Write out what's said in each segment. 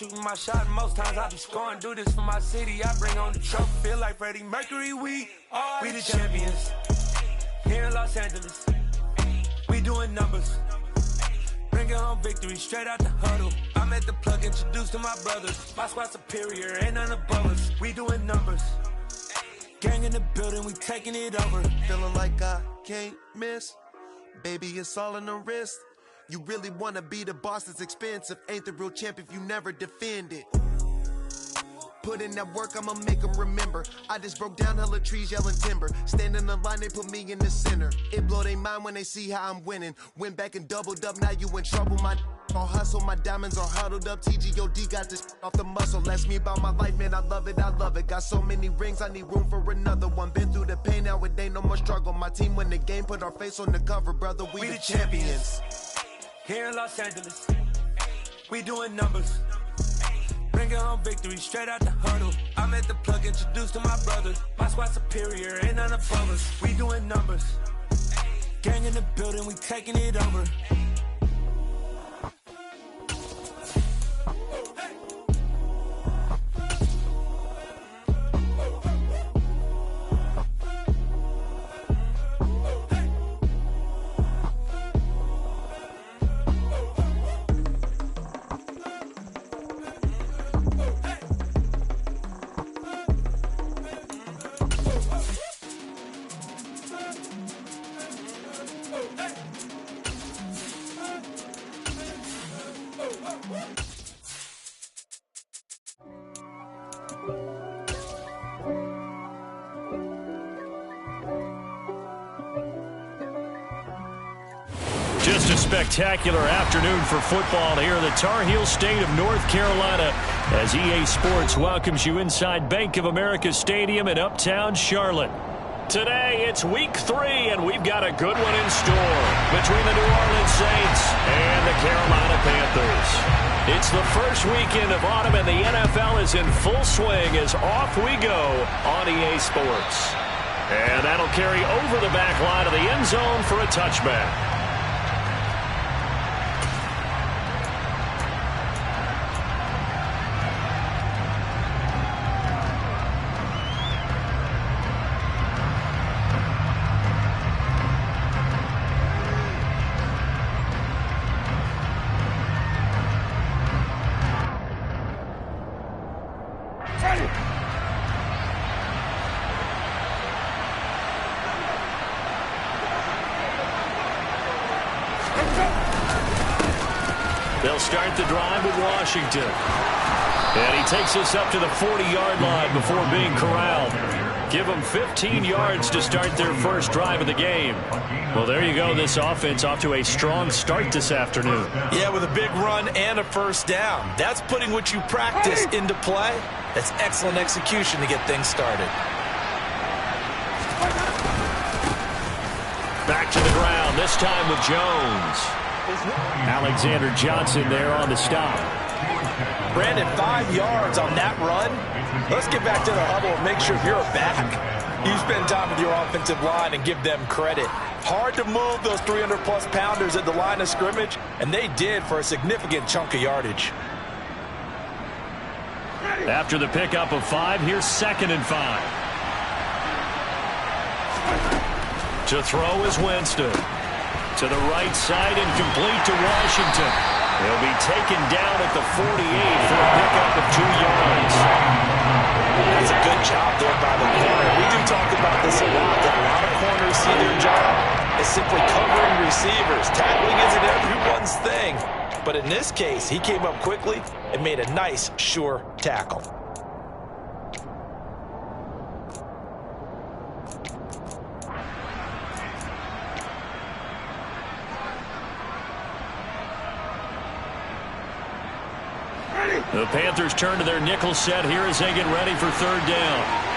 shooting my shot, and most times I be scoring. Do this for my city, I bring on the trophy. Feel like Freddie Mercury, we the champions. Here in Los Angeles, we doing numbers. Bringing home victory straight out the huddle. I'm at the plug, introduced to my brothers. My squad superior, ain't none above us. We doing numbers. Gang in the building, we taking it over. Feeling like I can't miss. Baby, it's all in the wrist. You really wanna be the boss, it's expensive. Ain't the real champ if you never defend it. Put in that work, I'ma make them remember. I just broke down hella trees, yelling timber. Stand in the line, they put me in the center. It blow their mind when they see how I'm winning. Went back and doubled up, now you in trouble. My all hustle, my diamonds are huddled up. TGOD got this off the muscle. That's me about my life, man, I love it, I love it. Got so many rings, I need room for another one. Been through the pain, now it ain't no more struggle. My team win the game, put our face on the cover, brother, we the champions. Here in Los Angeles, we doing numbers. Bringing home victory straight out the huddle. I'm at the plug, introduced to my brothers. My squad superior, ain't none above us. We doing numbers. Gang in the building, we taking it over. Just a spectacular afternoon for football here in the Tar Heel state of North Carolina as EA Sports welcomes you inside Bank of America Stadium in uptown Charlotte. Today, it's week 3, and we've got a good one in store between the New Orleans Saints and the Carolina Panthers. It's the first weekend of autumn, and the NFL is in full swing as off we go on EA Sports. And that'll carry over the back line of the end zone for a touchback. They'll start the drive with Washington. And he takes us up to the 40-yard line before being corralled. Give them 15 yards to start their first drive of the game. Well, there you go. This offense off to a strong start this afternoon. Yeah, with a big run and a first down. That's putting what you practice into play. That's excellent execution to get things started. Back to the ground, this time with Jones. Alexander Johnson there on the stop. Brandon, 5 yards on that run. Let's get back to the huddle and make sure you're back. You spend time with your offensive line and give them credit. Hard to move those 300-plus pounders at the line of scrimmage, and they did for a significant chunk of yardage. After the pickup of 5, here's 2nd and 5. To throw is Winston. To the right side and complete to Washington. He'll be taken down at the 48 for a pickup of 2 yards. That's a good job there by the corner. We do talk about this a lot, that a lot of corners see their job as simply covering receivers. Tackling isn't everyone's thing. But in this case, he came up quickly and made a nice, sure tackle. The Panthers turn to their nickel set here as they get ready for 3rd down.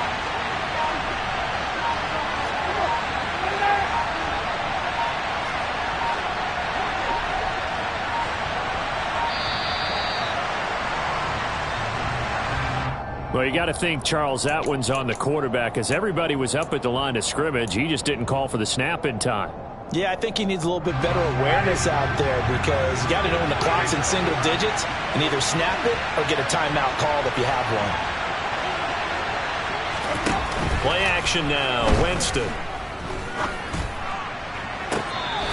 Well, you got to think, Charles, that one's on the quarterback as everybody was up at the line of scrimmage. He just didn't call for the snap in time. Yeah, I think he needs a little bit better awareness out there because you got to know when the clock's in single digits. and either snap it or get a timeout called if you have one. Play action now, Winston.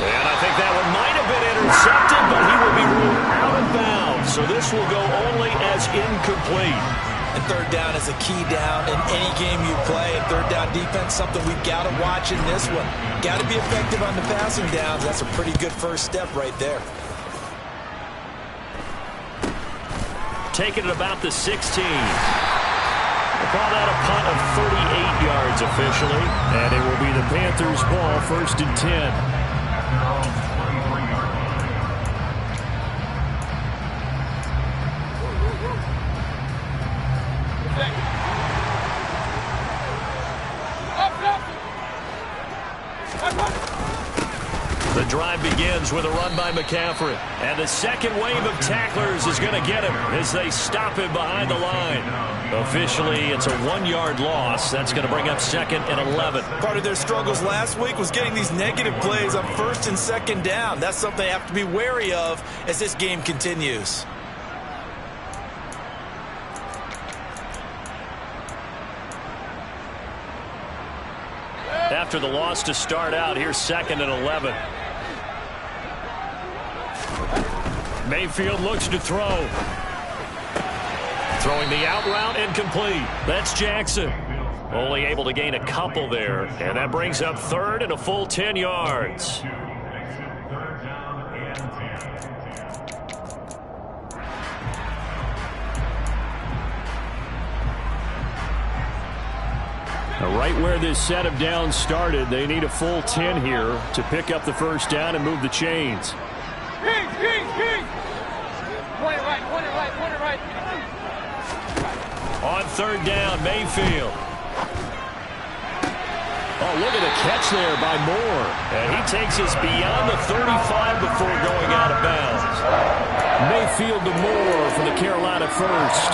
And I think that one might have been intercepted, but he will be ruled out of bounds. So this will go only as incomplete. And third down is a key down in any game you play. And third down defense, something we've got to watch in this one. Got to be effective on the passing downs. That's a pretty good first step right there. Taking it about the 16. We'll call that a punt of 38 yards officially. And it will be the Panthers' ball, 1st and 10. The drive begins with a run by McCaffrey. And the second wave of tacklers is going to get him as they stop him behind the line. Officially, it's a 1-yard loss. That's going to bring up 2nd and 11. Part of their struggles last week was getting these negative plays on 1st and 2nd down. That's something they have to be wary of as this game continues. After the loss to start out, here's 2nd and 11. Mayfield looks to throw. Throwing the out route incomplete. That's Jackson. Only able to gain a couple there. And that brings up 3rd and a full 10 yards. Now, right where this set of downs started, they need a full 10 here to pick up the first down and move the chains. On 3rd down, Mayfield. Oh, look at the catch there by Moore. And he takes us beyond the 35 before going out of bounds. Mayfield to Moore for the Carolina first.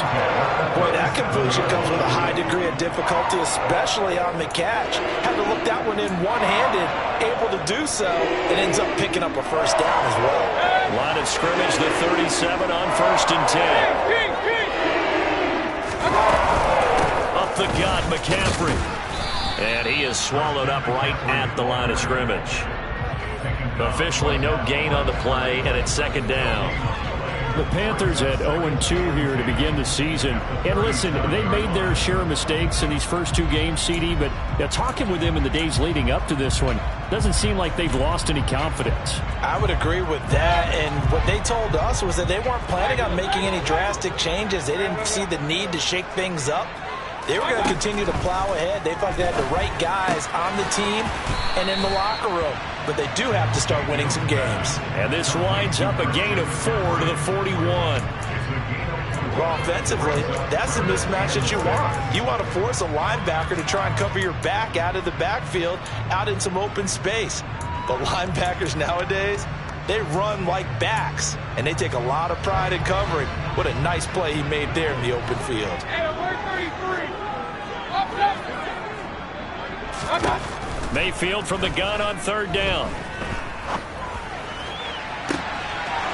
Boy, that completion comes with a high degree of difficulty, especially on the catch. Had to look that one in one-handed, able to do so, and ends up picking up a first down as well. Line of scrimmage, the 37 on 1st and 10. Up the gut, McCaffrey. And he is swallowed up right at the line of scrimmage. Officially no gain on the play, and it's 2nd down. The Panthers at 0-2 here to begin the season. And listen, they made their share of mistakes in these first 2 games, CD, but talking with them in the days leading up to this one, doesn't seem like they've lost any confidence. I would agree with that, and what they told us was that they weren't planning on making any drastic changes. They didn't see the need to shake things up. They were going to continue to plow ahead. They thought they had the right guys on the team and in the locker room. But they do have to start winning some games. And this winds up a gain of 4 to the 41. Well, offensively, that's the mismatch that you want. You want to force a linebacker to try and cover your back out of the backfield, out in some open space. But linebackers nowadays, they run like backs, and they take a lot of pride in covering. What a nice play he made there in the open field. Mayfield from the gun on 3rd down.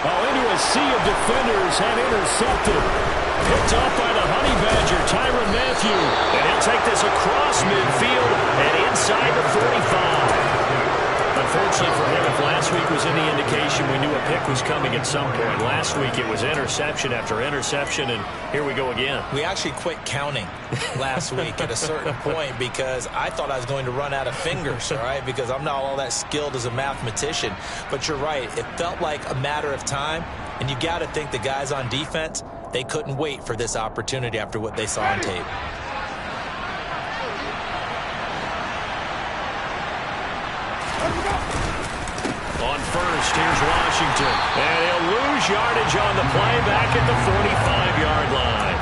Oh, into a sea of defenders and intercepted. Picked off by the Honey Badger, Tyrann Mathieu. And he'll take this across midfield and inside the 45. Unfortunately for him, if last week was any indication, we knew a pick was coming at some point. Last week it was interception after interception, and here we go again. We actually quit counting last week at a certain point because I thought I was going to run out of fingers, all right, because I'm not all that skilled as a mathematician. But you're right. It felt like a matter of time, and you got to think the guys on defense, they couldn't wait for this opportunity after what they saw on tape. On 1st, here's Washington. And he'll lose yardage on the play back at the 45-yard line.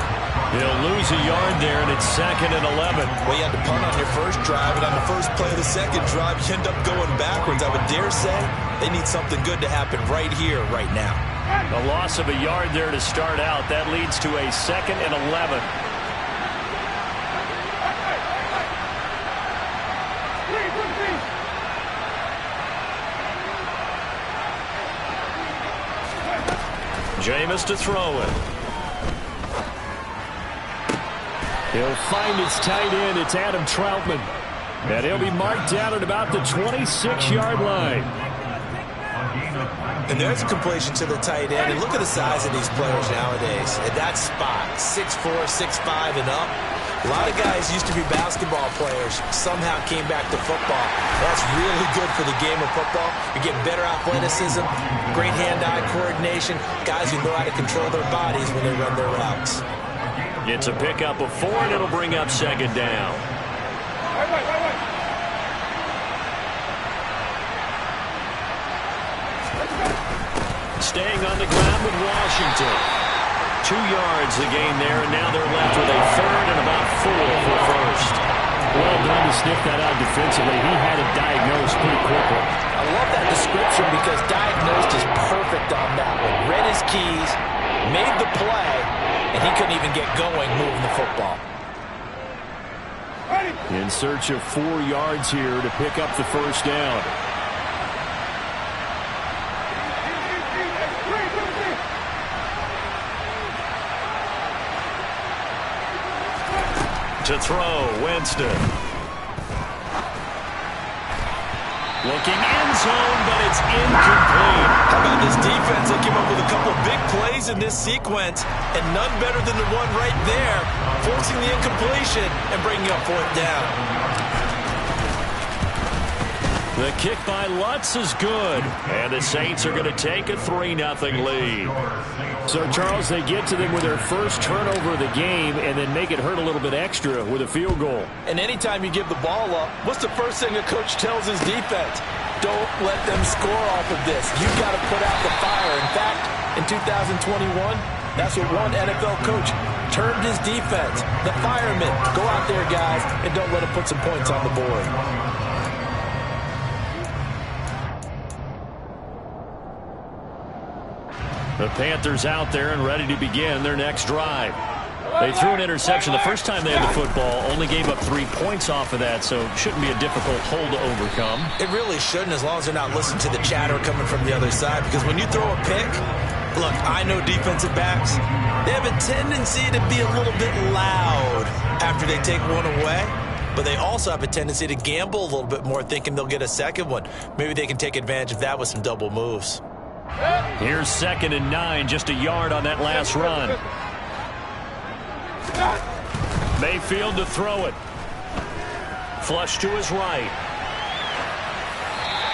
He'll lose a yard there, and it's 2nd and 11. Well, you had to punt on your first drive, and on the first play of the second drive, you end up going backwards. I would dare say they need something good to happen right here, right now. A loss of a yard there to start out. That leads to a 2nd and 11. Jameis to throw it. He'll find his tight end. It's Adam Troutman. And he'll be marked down at about the 26-yard line. And there's a completion to the tight end. And look at the size of these players nowadays. At that spot, 6'4", 6'5", and up. A lot of guys used to be basketball players, somehow came back to football. That's really good for the game of football. You get better athleticism, great hand-eye coordination, guys who know how to control their bodies when they run their routes. It's a pickup of 4, and it'll bring up second down. Staying on the ground with Washington. 2 yards the gain there, and now they're left with a third and about 4 for first. Well done to sniff that out defensively. He had it diagnosed pretty quickly. I love that description because diagnosed is perfect on that one. Read his keys, made the play, and he couldn't even get going moving the football. In search of 4 yards here to pick up the first down. To throw, Winston. Looking end zone, but it's incomplete. How about this defense? They came up with a couple of big plays in this sequence, and none better than the one right there, forcing the incompletion and bringing up 4th down. The kick by Lutz is good, and the Saints are going to take a 3-0 lead. So, Charles, they get to them with their first turnover of the game and then make it hurt a little bit extra with a field goal. And anytime you give the ball up, what's the first thing a coach tells his defense? Don't let them score off of this. You've got to put out the fire. In fact, in 2021, that's what one NFL coach termed his defense. The firemen. Go out there, guys, and don't let them put some points on the board. The Panthers out there and ready to begin their next drive. They threw an interception the first time they had the football, only gave up 3 points off of that, so it shouldn't be a difficult hole to overcome. It really shouldn't, as long as they're not listening to the chatter coming from the other side, because when you throw a pick, look, I know defensive backs, they have a tendency to be a little bit loud after they take one away, but they also have a tendency to gamble a little bit more, thinking they'll get a second one. Maybe they can take advantage of that with some double moves. Here's 2nd and 9, just a yard on that last run. Mayfield to throw it. Flush to his right.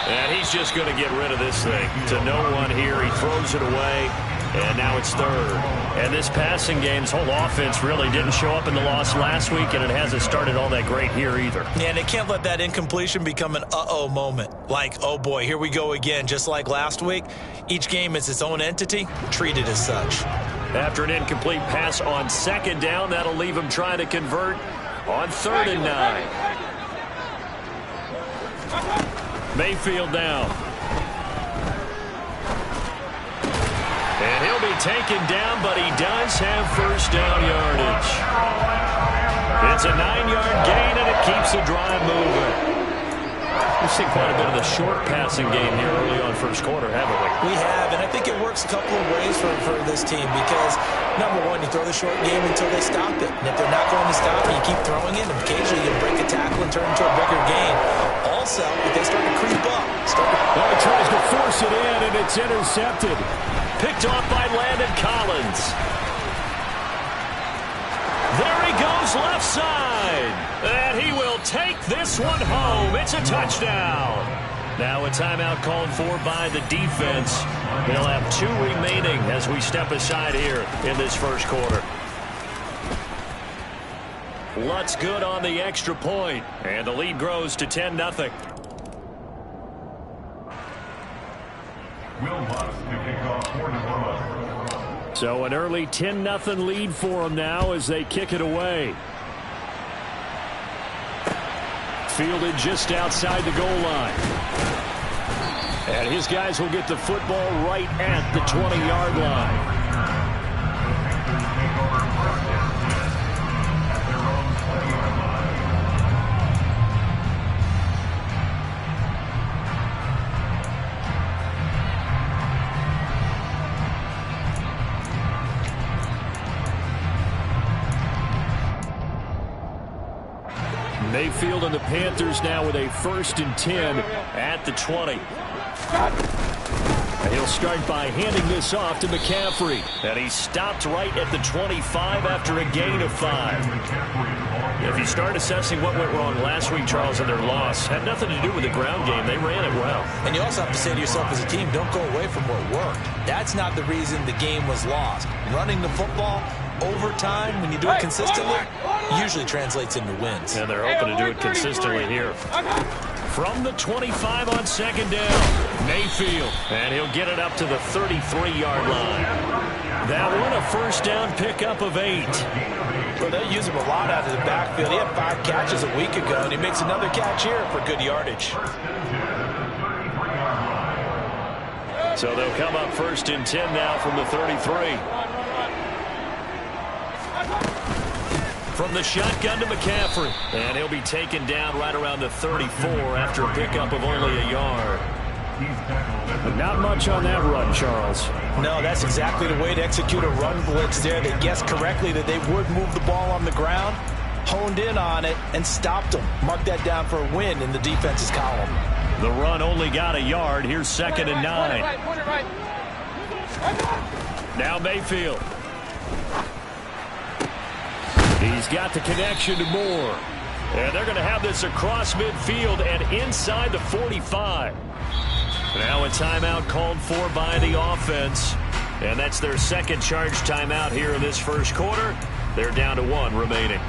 And he's just going to get rid of this thing. To no one here, he throws it away, and now it's 3rd. And this passing game's whole offense really didn't show up in the loss last week, and it hasn't started all that great here either. Yeah, and they can't let that incompletion become an uh-oh moment. Like, oh boy, here we go again, just like last week. Each game is its own entity, treated as such. After an incomplete pass on 2nd down, that'll leave him trying to convert on 3rd and 9. Mayfield down. And he'll be taken down, but he does have first down yardage. It's a 9-yard gain, and it keeps the drive moving. We've seen quite a bit of the short passing game here early on first quarter, haven't we? We have, and I think it works a couple of ways for this team because, number one, you throw the short game until they stop it. And if they're not going to stop it, you keep throwing it, and occasionally you'll break a tackle and turn into a bigger gain. Also, if they start to creep up, he tries to force it in, and it's intercepted. Picked off by Landon Collins. There he goes left side. And he will take this one home. It's a touchdown. Now a timeout called for by the defense. They'll have 2 remaining as we step aside here in this first quarter. Lutz good on the extra point, and the lead grows to 10-0. So an early 10-0 lead for them now as they kick it away. Fielded just outside the goal line. And his guys will get the football right at the 20-yard line. Mayfield and the Panthers now with a 1st and 10 at the 20. And he'll start by handing this off to McCaffrey. And he stopped right at the 25 after a gain of 5. If you start assessing what went wrong last week, Charles, in their loss, had nothing to do with the ground game. They ran it well. And you also have to say to yourself as a team, don't go away from what worked. That's not the reason the game was lost. Running the football over time, when you do it consistently, usually translates into wins. And they're hoping to do it consistently here. From the 25 on 2nd down, Mayfield. And he'll get it up to the 33-yard line. That one a 1st down pickup of 8. Well, they'll use him a lot out of the backfield. He had 5 catches a week ago, and he makes another catch here for good yardage. So they'll come up 1st and 10 now from the 33. From the shotgun to McCaffrey. And he'll be taken down right around the 34 after a pickup of only a yard. Not much on that run, Charles. No, that's exactly the way to execute a run blitz there. They guessed correctly that they would move the ball on the ground, honed in on it, and stopped them. Mark that down for a win in the defense's column. The run only got a yard. Here's 2nd and 9. Now Mayfield. He's got the connection to Moore. And they're going to have this across midfield and inside the 45. Now a timeout called for by the offense. And that's their 2nd charge timeout here in this 1st quarter. They're down to 1 remaining.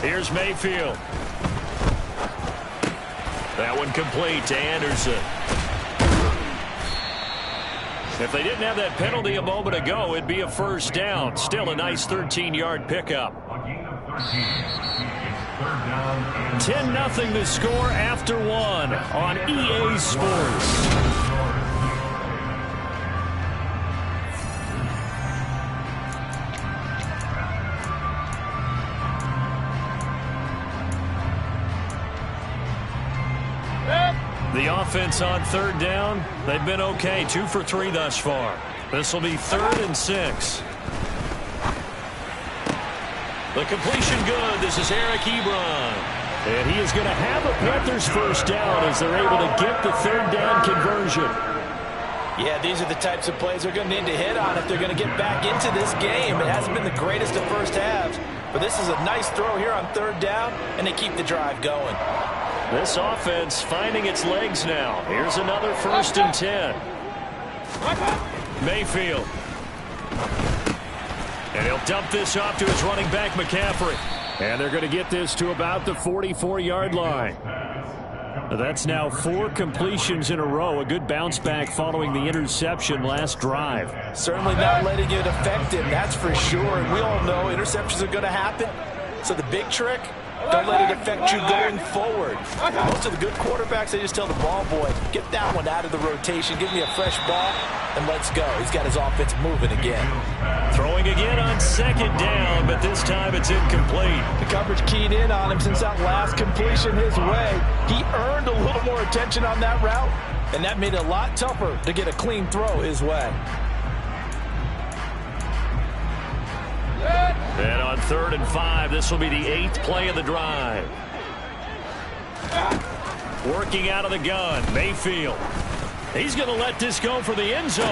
Here's Mayfield. That one complete to Anderson. If they didn't have that penalty a moment ago, it'd be a 1st down. Still a nice 13-yard pickup. 10-0 the score after 1 on EA Sports. The offense on 3rd down, they've been okay. 2 for 3 thus far. This will be 3rd and 6. The completion good. This is Eric Ebron. And he is going to have a Panthers 1st down as they're able to get the 3rd down conversion. Yeah, these are the types of plays they're going to need to hit on if they're going to get back into this game. It hasn't been the greatest of first halves, but this is a nice throw here on 3rd down, and they keep the drive going. This offense finding its legs now. Here's another 1st and 10. Mayfield. And he'll dump this off to his running back, McCaffrey. And they're going to get this to about the 44-yard line. That's now 4 completions in a row. A good bounce back following the interception last drive. Certainly not letting it affect him, that's for sure. And we all know interceptions are going to happen. So the big trick, don't let it affect you going forward. Most of the good quarterbacks, they just tell the ball boy, get that one out of the rotation, give me a fresh ball, and let's go. He's got his offense moving again. Throwing again on 2nd down, but this time it's incomplete. The coverage keyed in on him since that last completion his way. He earned a little more attention on that route, and that made it a lot tougher to get a clean throw his way. And on 3rd and 5, this will be the 8th play of the drive. Working out of the gun, Mayfield. He's going to let this go for the end zone.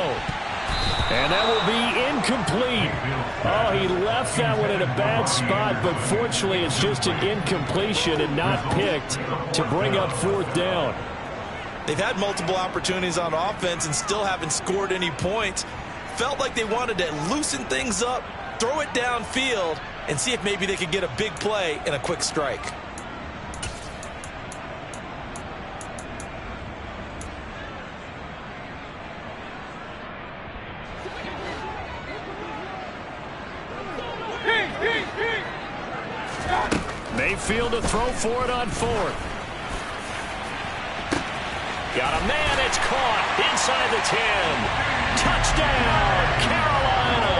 And that will be incomplete. Oh, he left that one in a bad spot, but fortunately it's just an incompletion and not picked to bring up 4th down. They've had multiple opportunities on offense and still haven't scored any points. Felt like they wanted to loosen things up, throw it downfield, and see if maybe they could get a big play and a quick strike. Mayfield to throw for it on 4th. Got a man, it's caught inside the 10. Touchdown, Carolina.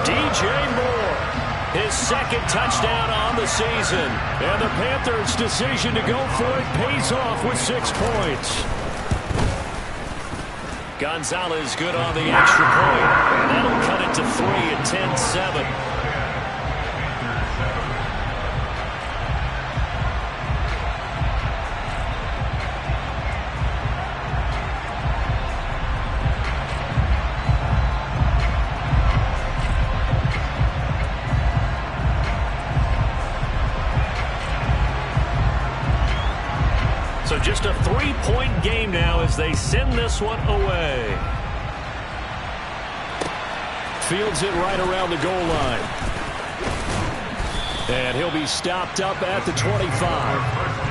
DJ Moore. His second touchdown on the season. And the Panthers' decision to go for it pays off with 6 points. Gonzalez good on the extra point. And that'll cut it to 3 at 10-7. So just a 3-point game now as they send this one away. Fields it right around the goal line. And he'll be stopped up at the 25.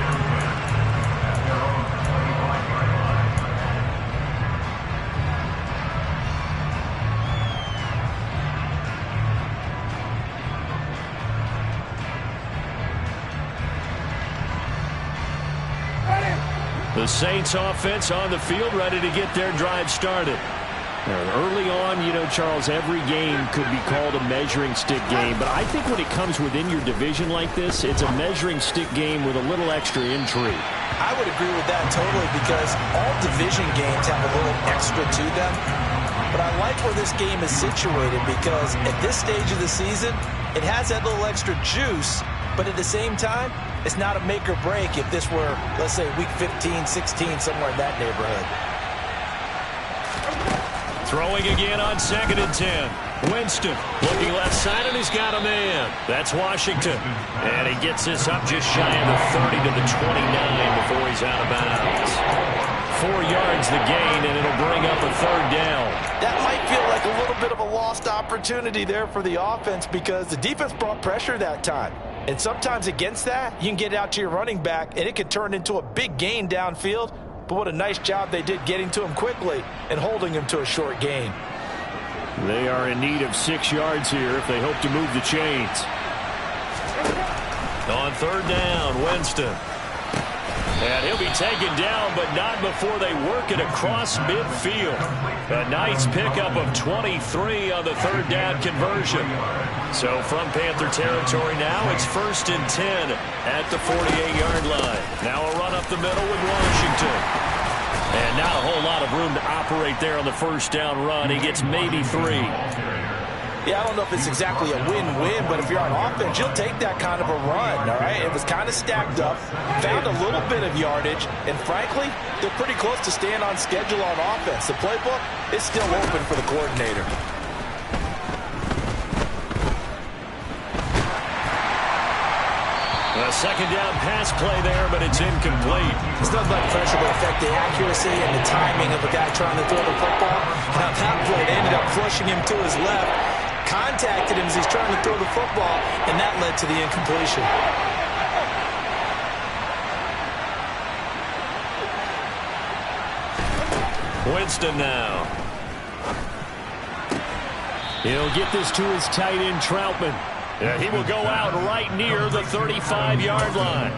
The Saints offense on the field, ready to get their drive started. Early on, Charles, every game could be called a measuring stick game. But I think when it comes within your division like this, it's a measuring stick game with a little extra intrigue. I would agree with that totally because all division games have a little extra to them. But I like where this game is situated because at this stage of the season, it has that little extra juice. But at the same time, it's not a make or break if this were, let's say, week 15, 16, somewhere in that neighborhood. Throwing again on 2nd and 10. Winston looking left side, and he's got a man. That's Washington. And he gets this up just shy of the 30 to the 29 before he's out of bounds. 4 yards the gain, and it'll bring up a 3rd down. That might feel like a little bit of a lost opportunity there for the offense because the defense brought pressure that time. And sometimes against that, you can get it out to your running back, and it could turn into a big gain downfield. But what a nice job they did getting to him quickly and holding him to a short gain. They are in need of 6 yards here if they hope to move the chains. On 3rd down, Winston. And he'll be taken down, but not before they work it across midfield. A nice pickup of 23 on the 3rd down conversion. So from Panther territory now, it's 1st and 10 at the 48-yard line. Now a run up the middle with Washington. And not a whole lot of room to operate there on the 1st down run. He gets maybe 3. Yeah, I don't know if it's exactly a win-win, but if you're on offense, you'll take that kind of a run, all right? It was kind of stacked up, found a little bit of yardage, and frankly, they're pretty close to staying on schedule on offense. The playbook is still open for the coordinator. A 2nd down pass play there, but it's incomplete. It's nothing like pressure will affect the accuracy and the timing of a guy trying to throw the football. Now that play ended up flushing him to his left. Contacted him as he's trying to throw the football, and that led to the incompletion. Winston now. He'll get this to his tight end, Troutman. He will go out right near the 35-yard line.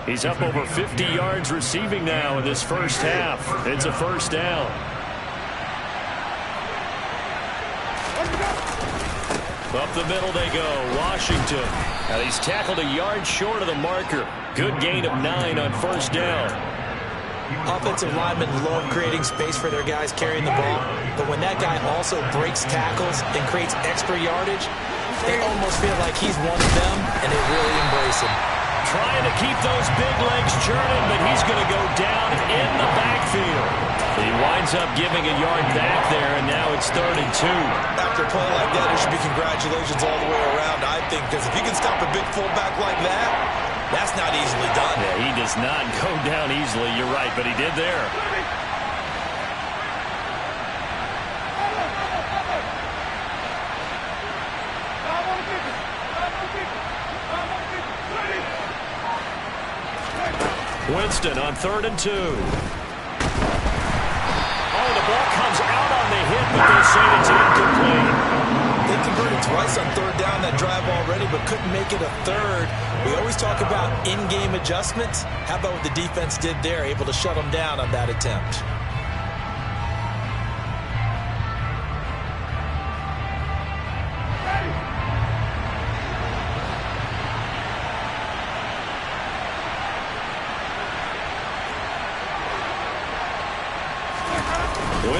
He's up over 50 yards receiving now in this first half. It's a 1st down. Up the middle they go. Washington. Now he's tackled a yard short of the marker. Good gain of 9 on 1st down. Offensive linemen love creating space for their guys carrying the ball, but when that guy also breaks tackles and creates extra yardage, they almost feel like he's one of them, and they really embrace him. Trying to keep those big legs churning, but he's going to go down in the backfield. He winds up giving a yard back there, and now it's 3rd and 2. After a play like that, it should be congratulations all the way around, I think, because if you can stop a big fullback like that, that's not easily done. Yeah, he does not go down easily, you're right, but he did there. Winston on 3rd and 2. Oh, the ball comes out on the hit, but they say it's incomplete. They converted twice on 3rd down that drive already, but couldn't make it a 3rd. We always talk about in-game adjustments. How about what the defense did there, able to shut them down on that attempt?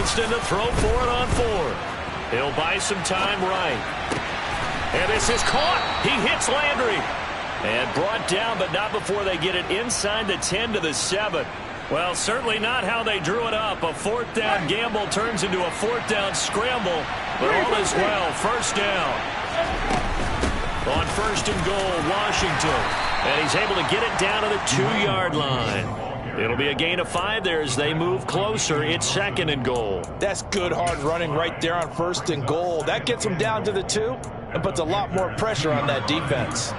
Winston to throw for it on 4th. He'll buy some time right. And this is caught. He hits Landry. And brought down, but not before they get it inside the 10 to the 7. Well, certainly not how they drew it up. A 4th down gamble turns into a 4th down scramble. But all is well. First down. On 1st and goal, Washington. And he's able to get it down to the 2-yard line. It'll be a gain of 5 there as they move closer. It's 2nd and goal. That's good hard running right there on 1st and goal. That gets them down to the 2 and puts a lot more pressure on that defense.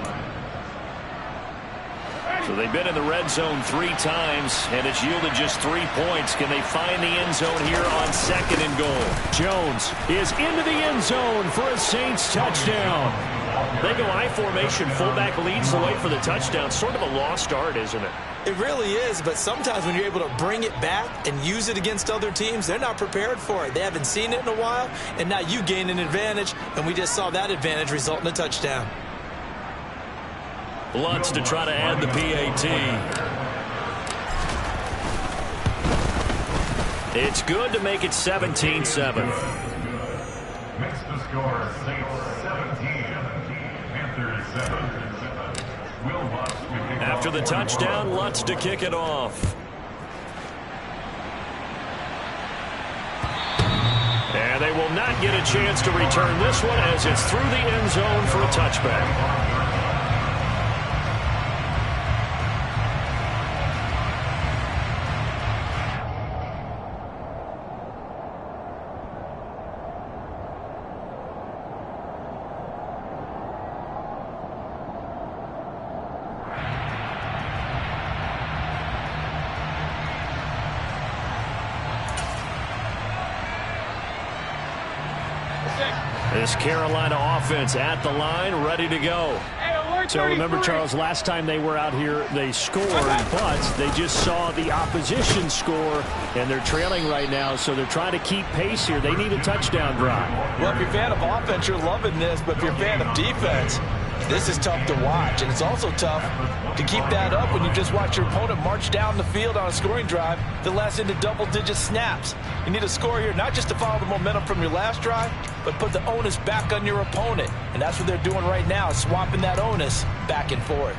So they've been in the red zone 3 times, and it's yielded just 3 points. Can they find the end zone here on 2nd and goal? Jones is into the end zone for a Saints touchdown. They go I formation. Fullback leads the way for the touchdown. Sort of a lost art, isn't it? It really is, but sometimes when you're able to bring it back and use it against other teams, they're not prepared for it. They haven't seen it in a while, and now you gain an advantage, and we just saw that advantage result in a touchdown. Lutz to try to add the PAT. It's good to make it 17-7. Makes the score Saints 17, Panthers 7. Will Lutz to kick After off the touchdown, Lutz to kick it off. And they will not get a chance to return this one as it's through the end zone for a touchback. This Carolina offense at the line, ready to go. So remember, Charles, last time they were out here, they scored, but they just saw the opposition score, and they're trailing right now, so they're trying to keep pace here. They need a touchdown drive. Well, if you're a fan of offense, you're loving this, but if you're a fan of defense, this is tough to watch, and it's also tough to keep that up when you just watch your opponent march down the field on a scoring drive that lasts into double-digit snaps. You need a score here, not just to follow the momentum from your last drive, but put the onus back on your opponent. And that's what they're doing right now, swapping that onus back and forth.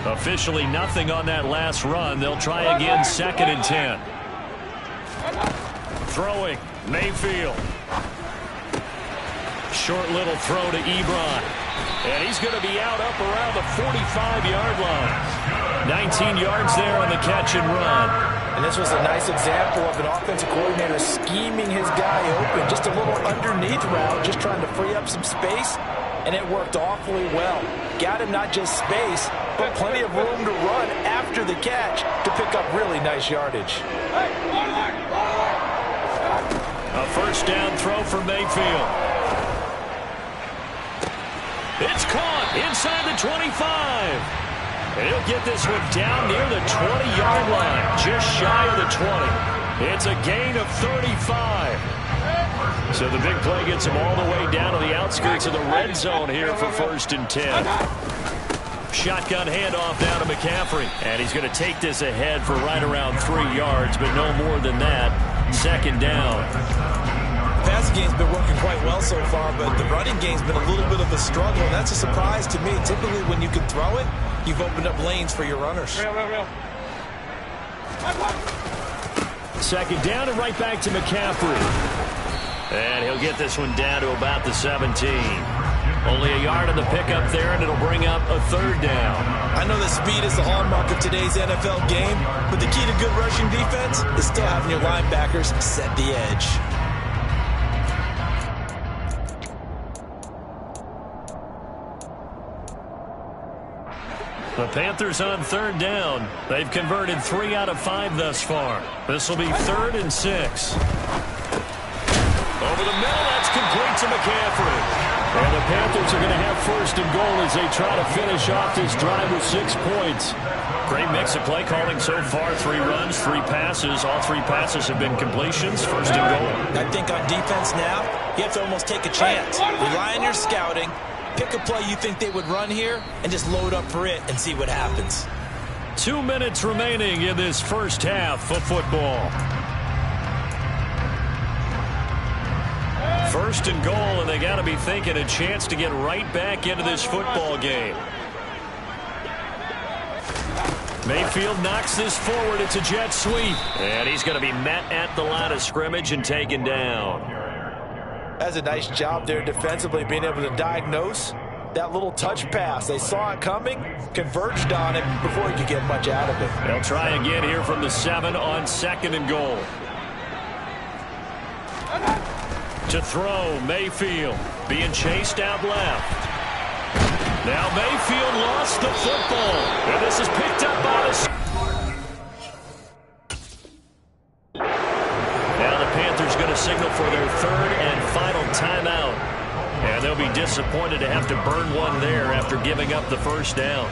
Officially nothing on that last run. They'll try again, 2nd and 10. Throwing, Mayfield. Short little throw to Ebron. And he's going to be out up around the 45-yard line. 19 yards there on the catch and run. And this was a nice example of an offensive coordinator scheming his guy open. Just a little underneath route, just trying to free up some space. And it worked awfully well. Got him not just space, but plenty of room to run after the catch to pick up really nice yardage. A first down throw for Mayfield. It's caught inside the 25. And he'll get this one down near the 20-yard line, just shy of the 20. It's a gain of 35. So the big play gets him all the way down to the outskirts of the red zone here for 1st and 10. Shotgun handoff down to McCaffrey. And he's going to take this ahead for right around 3 yards, but no more than that. 2nd down. Passing game's been working quite well so far, but the running game's been a little bit of a struggle. And that's a surprise to me. Typically, when you can throw it, you've opened up lanes for your runners. 2nd down and right back to McCaffrey. And he'll get this one down to about the 17. Only a yard on the pickup there, and it'll bring up a 3rd down. I know that speed is the hallmark of today's NFL game, but the key to good rushing defense is still having your linebackers set the edge. The Panthers on 3rd down. They've converted 3 out of 5 thus far. This will be 3rd and 6. Over the middle, that's complete to McCaffrey. And the Panthers are going to have 1st and goal as they try to finish off this drive with 6 points. Great mix of play calling so far. 3 runs, 3 passes. All 3 passes have been completions. 1st and goal. I think on defense now, you have to almost take a chance. Rely on your scouting. Pick a play you think they would run here and just load up for it and see what happens. 2 minutes remaining in this first half of football. First and goal, and they got to be thinking a chance to get right back into this football game. Mayfield knocks this forward. It's a jet sweep. And he's going to be met at the line of scrimmage and taken down. That's a nice job there defensively, being able to diagnose that little touch pass. They saw it coming, converged on it before he could get much out of it. They'll try again here from the 7 on second and goal. To throw, Mayfield being chased out left. Now Mayfield lost the football, and this is picked up by the... Now the Panthers going to signal for their third and final timeout. And they'll be disappointed to have to burn one there after giving up the first down.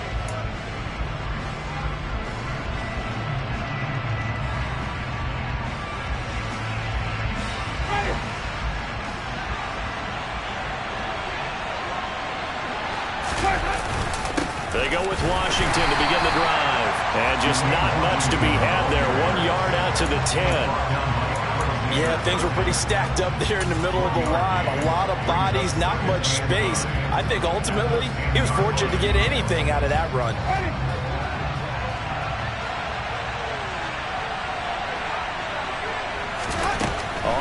They go with Washington to begin the drive. And just not much to be had there. 1 yard out to the 10. Yeah, things were pretty stacked up there in the middle of the line. A lot of bodies, not much space. I think ultimately he was fortunate to get anything out of that run.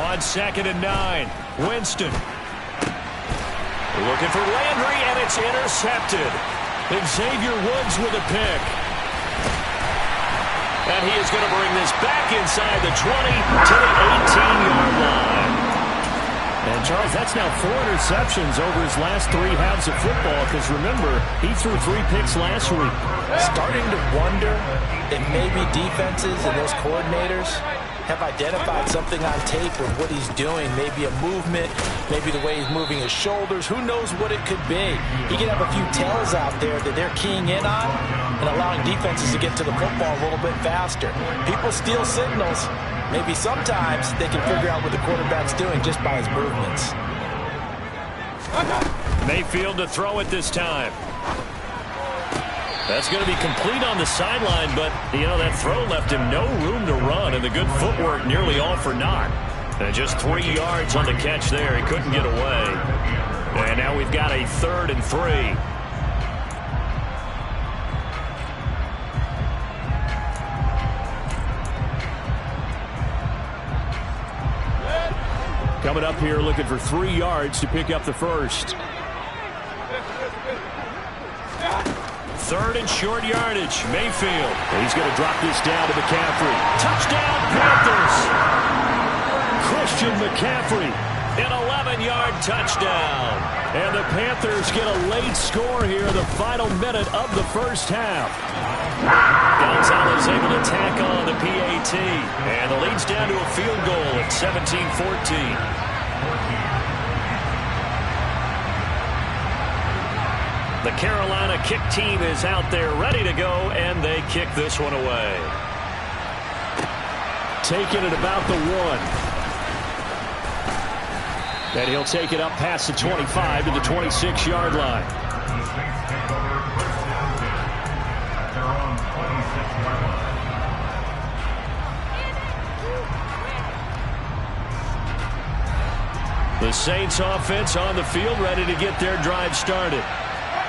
On second and 9, Winston. Looking for Landry, and it's intercepted. Xavier Woods with a pick. And he is going to bring this back inside the 20 to the 18-yard line. And, Charles, that's now 4 interceptions over his last 3 halves of football, because, remember, he threw 3 picks last week. Starting to wonder if maybe defenses and those coordinators have identified something on tape with what he's doing. Maybe a movement, maybe the way he's moving his shoulders. Who knows what it could be? He could have a few tells out there that they're keying in on and allowing defenses to get to the football a little bit faster. People steal signals. Maybe sometimes they can figure out what the quarterback's doing just by his movements. Mayfield to throw it this time. That's going to be complete on the sideline, but, you know, that throw left him no room to run, and the good footwork nearly all for naught. And just 3 yards on the catch there. He couldn't get away. And now we've got a 3rd and 3. Coming up here looking for 3 yards to pick up the first. 3rd and short yardage, Mayfield. He's going to drop this down to McCaffrey. Touchdown, Panthers! Christian McCaffrey, an 11-yard touchdown. And the Panthers get a late score here in the final minute of the first half. Gonzalez able to tack on the PAT. And the lead's down to a field goal at 17-14. The Carolina kick team is out there ready to go, and they kick this one away. Taking it about the 1. And he'll take it up past the 25 to the 26-yard line. The Saints offense on the field ready to get their drive started.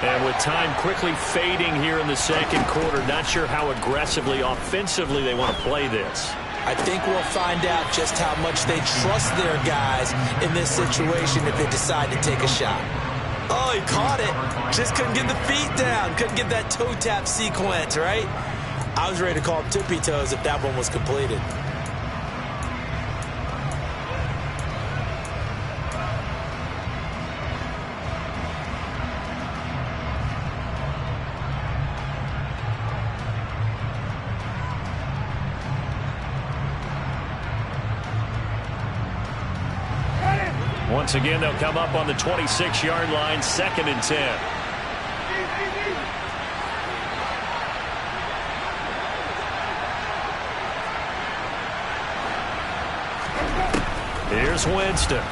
And with time quickly fading here in the second quarter, not sure how aggressively, offensively they want to play this. I think we'll find out just how much they trust their guys in this situation if they decide to take a shot. Oh, he caught it. Just couldn't get the feet down. Couldn't get that toe tap sequence, right? I was ready to call him tippy toes if that one was completed. Once again, they'll come up on the 26-yard line, 2nd and 10. Here's Winston.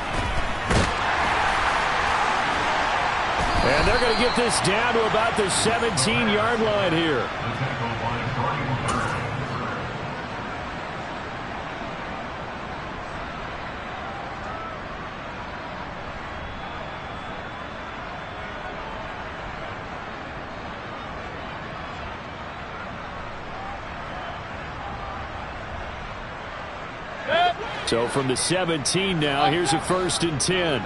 And they're going to get this down to about the 17-yard line here. So from the 17 now, here's a 1st and 10.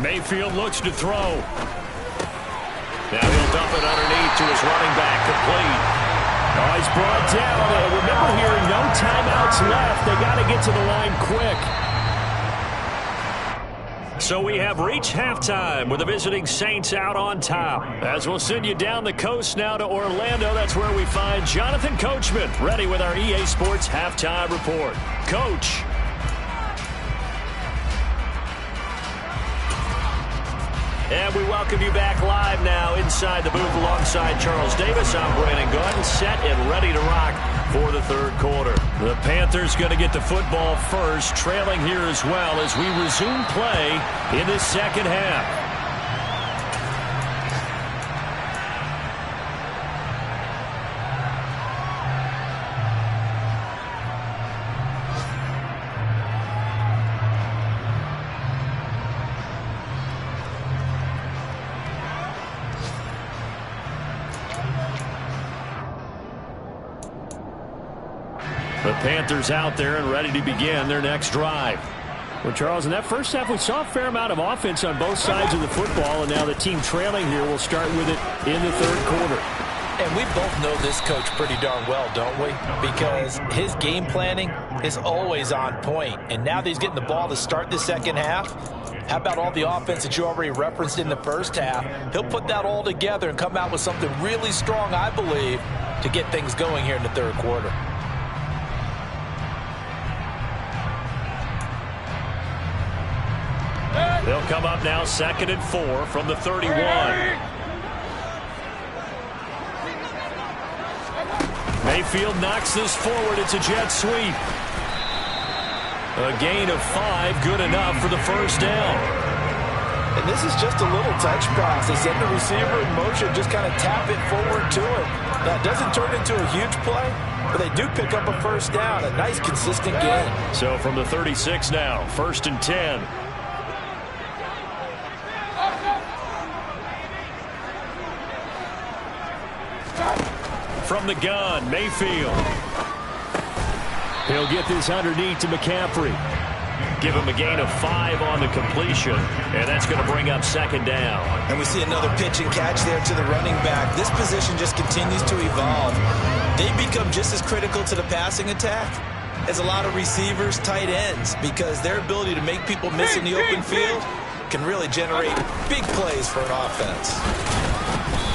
Mayfield looks to throw. Now he'll dump it underneath to his running back, complete. Oh, he's brought down. Remember here, no timeouts left. They got to get to the line quick. So we have reached halftime with the visiting Saints out on top. As we'll send you down the coast now to Orlando, that's where we find Jonathan Coachman, ready with our EA Sports halftime report. Coach. And we welcome you back live now inside the booth alongside Charles Davis. I'm Brandon Gordon, set and ready to rock for the third quarter. The Panthers going to get the football first, trailing here as well as we resume play in the second half. The Panthers out there and ready to begin their next drive. Well, Charles, in that first half, we saw a fair amount of offense on both sides of the football, and now the team trailing here will start with it in the third quarter. And we both know this coach pretty darn well, don't we? Because his game planning is always on point. And now that he's getting the ball to start the second half, how about all the offense that you already referenced in the first half? He'll put that all together and come out with something really strong, I believe, to get things going here in the third quarter. They'll come up now 2nd and 4 from the 31. Mayfield knocks this forward. It's a jet sweep. A gain of 5, good enough for the first down. And this is just a little touch pass. They send the receiver in motion, just kind of tap it forward to him. Now, it doesn't turn into a huge play, but they do pick up a first down, a nice, consistent gain. So from the 36 now, 1st and 10. From the gun, Mayfield. He'll get this underneath to McCaffrey. Give him a gain of 5 on the completion, and that's going to bring up 2nd down. And we see another pitch and catch there to the running back. This position just continues to evolve. They become just as critical to the passing attack as a lot of receivers, tight ends, because their ability to make people miss in the open field can really generate big plays for an offense.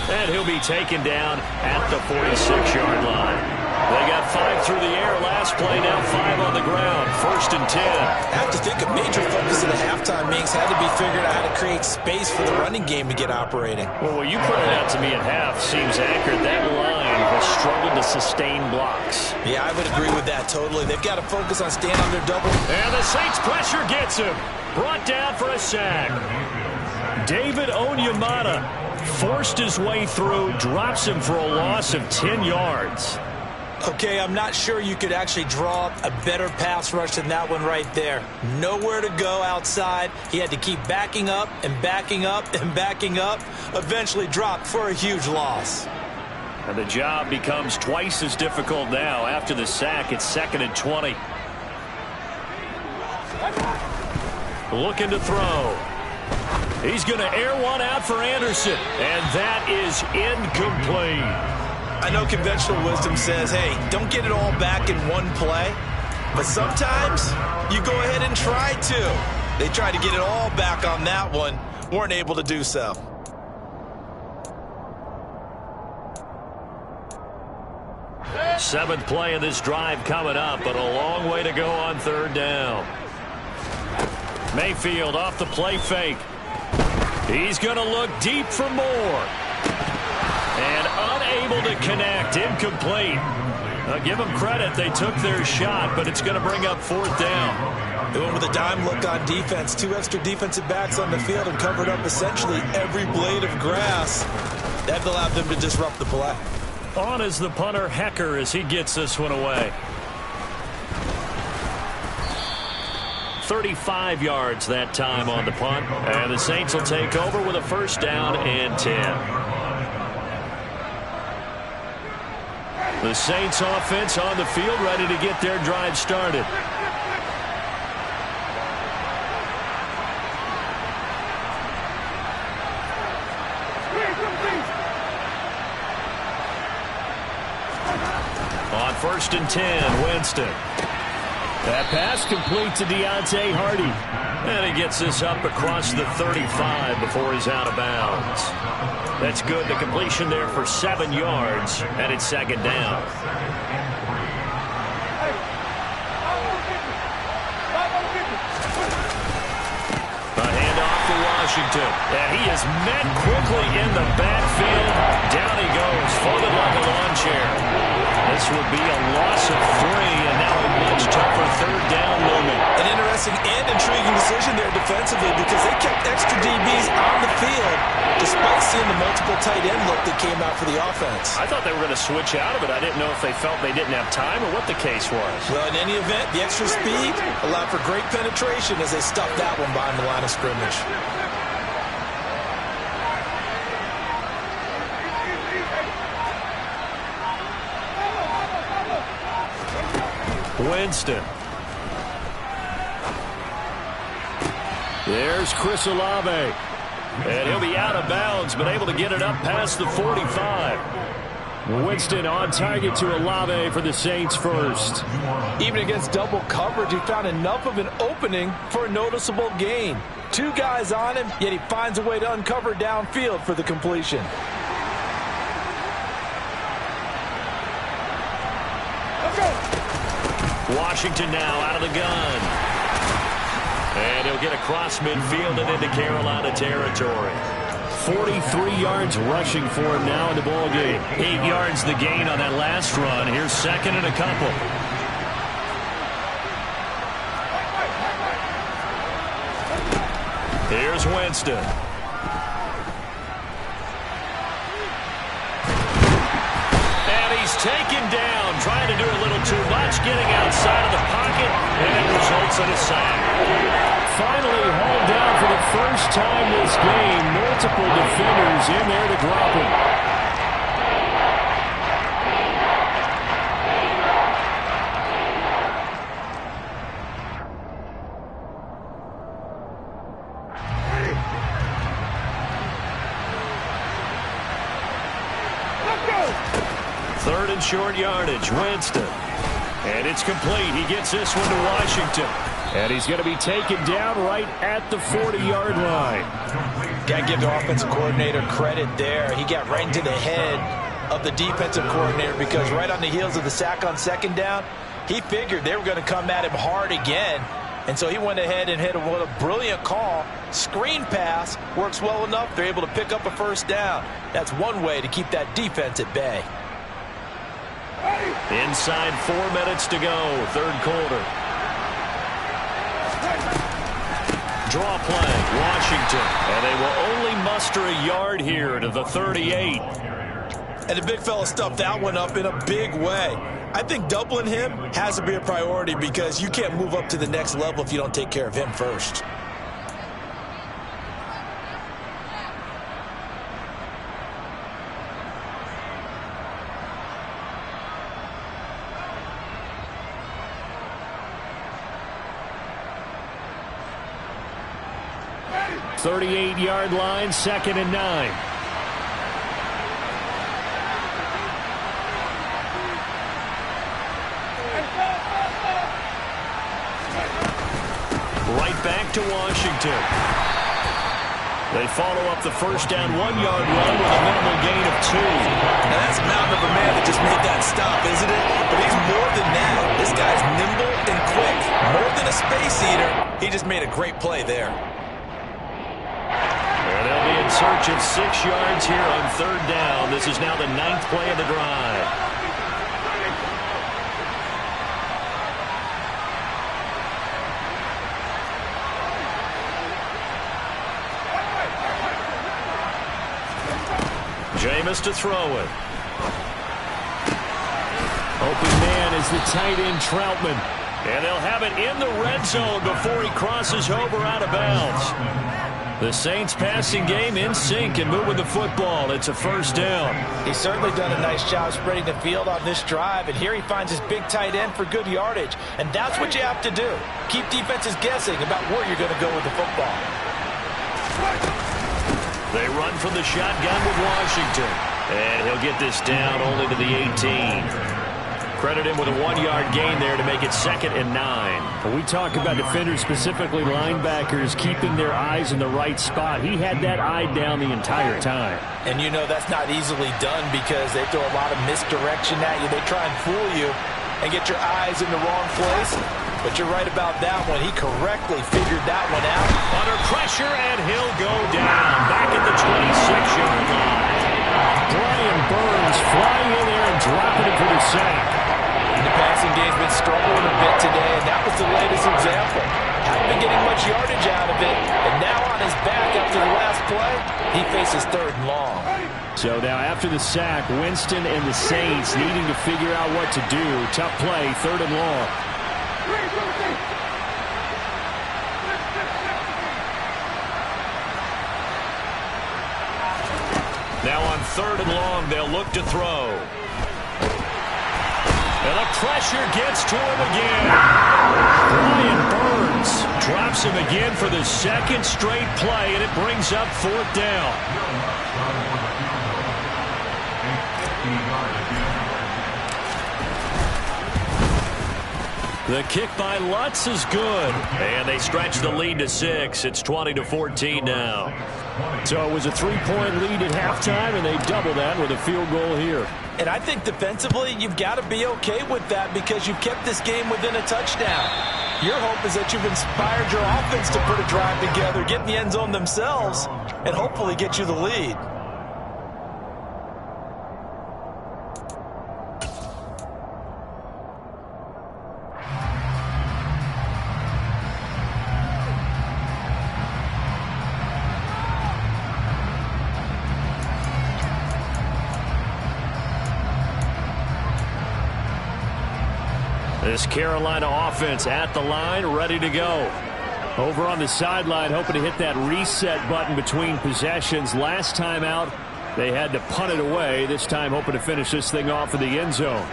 And he'll be taken down at the 46-yard line. They got 5 through the air last play, now 5 on the ground. 1st and 10. I have to think a major focus of the halftime meetings had to be figuring out how to create space for the running game to get operating. Well, what you pointed out to me at half seems accurate. That line has struggled to sustain blocks. Yeah, I would agree with that totally. They've got to focus on staying on their double. And the Saints pressure gets him. Brought down for a sack. David Onyemata forced his way through, drops him for a loss of 10 yards. Okay, I'm not sure you could actually draw up a better pass rush than that one right there. Nowhere to go outside. He had to keep backing up and backing up and backing up. Eventually dropped for a huge loss. And the job becomes twice as difficult now. After the sack, it's 2nd and 20. Looking to throw. He's going to air one out for Anderson, and that is incomplete. I know conventional wisdom says, hey, don't get it all back in one play, but sometimes you go ahead and try to. They tried to get it all back on that one, weren't able to do so. Seventh play of this drive coming up, but a long way to go on 3rd down. Mayfield off the play fake. He's going to look deep for more. And unable to connect. Incomplete. Now give them credit. They took their shot, but it's going to bring up 4th down. They went with a dime look on defense. 2 extra defensive backs on the field and covered up essentially every blade of grass. That allowed them to disrupt the play. On is the punter, Hecker, as he gets this one away. 35 yards that time on the punt. And the Saints will take over with a 1st down and 10. The Saints offense on the field, ready to get their drive started. On 1st and 10, Winston. That pass complete to Deontay Hardy. And he gets this up across the 35 before he's out of bounds. That's good. The completion there for 7 yards, and it's 2nd down. A handoff to Washington. And he is met quickly in the backfield. Down he goes, folded like a lawn chair. This would be a loss of 3, and now a much tougher 3rd down moment. An interesting and intriguing decision there defensively because they kept extra DBs on the field despite seeing the multiple tight end look that came out for the offense. I thought they were going to switch out of it. I didn't know if they felt they didn't have time or what the case was. Well, in any event, the extra speed allowed for great penetration as they stuffed that one behind the line of scrimmage. Winston. There's Chris Olave. And he'll be out of bounds, but able to get it up past the 45. Winston on target to Olave for the Saints first. Even against double coverage, he found enough of an opening for a noticeable gain. 2 guys on him, yet he finds a way to uncover downfield for the completion. Washington now out of the gun. And he'll get across midfield and into Carolina territory. 43 yards rushing for him now in the ballgame. 8 yards the gain on that last run. Here's 2nd and a couple. Here's Winston. He's taken down, trying to do a little too much, getting outside of the pocket, and it results in a sack. Finally hauled down for the first time this game. Multiple defenders in there to drop him. Short yardage, Winston. And it's complete. He gets this one to Washington. And he's going to be taken down right at the 40-yard line. Got to give the offensive coordinator credit there. He got right into the head of the defensive coordinator because right on the heels of the sack on 2nd down, he figured they were going to come at him hard again. And so he went ahead and hit what a brilliant call. Screen pass works well enough. They're able to pick up a 1st down. That's one way to keep that defense at bay. Inside 4 minutes to go, 3rd quarter. Draw play, Washington. And they will only muster a yard here to the 38. And the big fella stuffed that one up in a big way. I think doubling him has to be a priority because you can't move up to the next level if you don't take care of him first. .38-yard line, 2nd and 9. Right back to Washington. They follow up the 1st down 1-yard run with a minimal gain of 2. Now that's a mountain of a man that just made that stop, isn't it? But he's more than that. This guy's nimble and quick. More than a space eater. He just made a great play there. They'll be in search of 6 yards here on 3rd down. This is now the 9th play of the drive. Jameis to throw it. Open man is the tight end Troutman. And they'll have it in the red zone before he crosses over out of bounds. The Saints passing game in sync and moving the football. It's a first down. He's certainly done a nice job spreading the field on this drive, and here he finds his big tight end for good yardage. And that's what you have to do. Keep defenses guessing about where you're going to go with the football. They run from the shotgun with Washington. And he'll get this down only to the 18. Credit him with a 1-yard gain there to make it 2nd and 9. When we talk about defenders, specifically linebackers, keeping their eyes in the right spot, he had that eye down the entire time. And you know that's not easily done because they throw a lot of misdirection at you. They try and fool you and get your eyes in the wrong place. But you're right about that one. He correctly figured that one out. Under pressure, and he'll go down. Back at the 26-yard line. Brian Burns flying in there and dropping it for the sack. The passing game's been struggling a bit today, and that was the latest example. Hadn't been getting much yardage out of it, and now on his back after the last play, he faces 3rd and long. So now after the sack, Winston and the Saints needing to figure out what to do. Tough play, 3rd and long. Now on 3rd and long, they'll look to throw. And the pressure gets to him again. Brian Burns drops him again for the 2nd straight play, and it brings up 4th down. The kick by Lutz is good. And they stretch the lead to 6. It's 20-14 now. So it was a 3-point lead at halftime, and they double that with a field goal here. And I think defensively, you've got to be okay with that because you've kept this game within a touchdown. Your hope is that you've inspired your offense to put a drive together, get in the end zone themselves, and hopefully get you the lead. This Carolina offense at the line, ready to go. Over on the sideline, hoping to hit that reset button between possessions. Last time out, they had to punt it away. This time, hoping to finish this thing off in the end zone.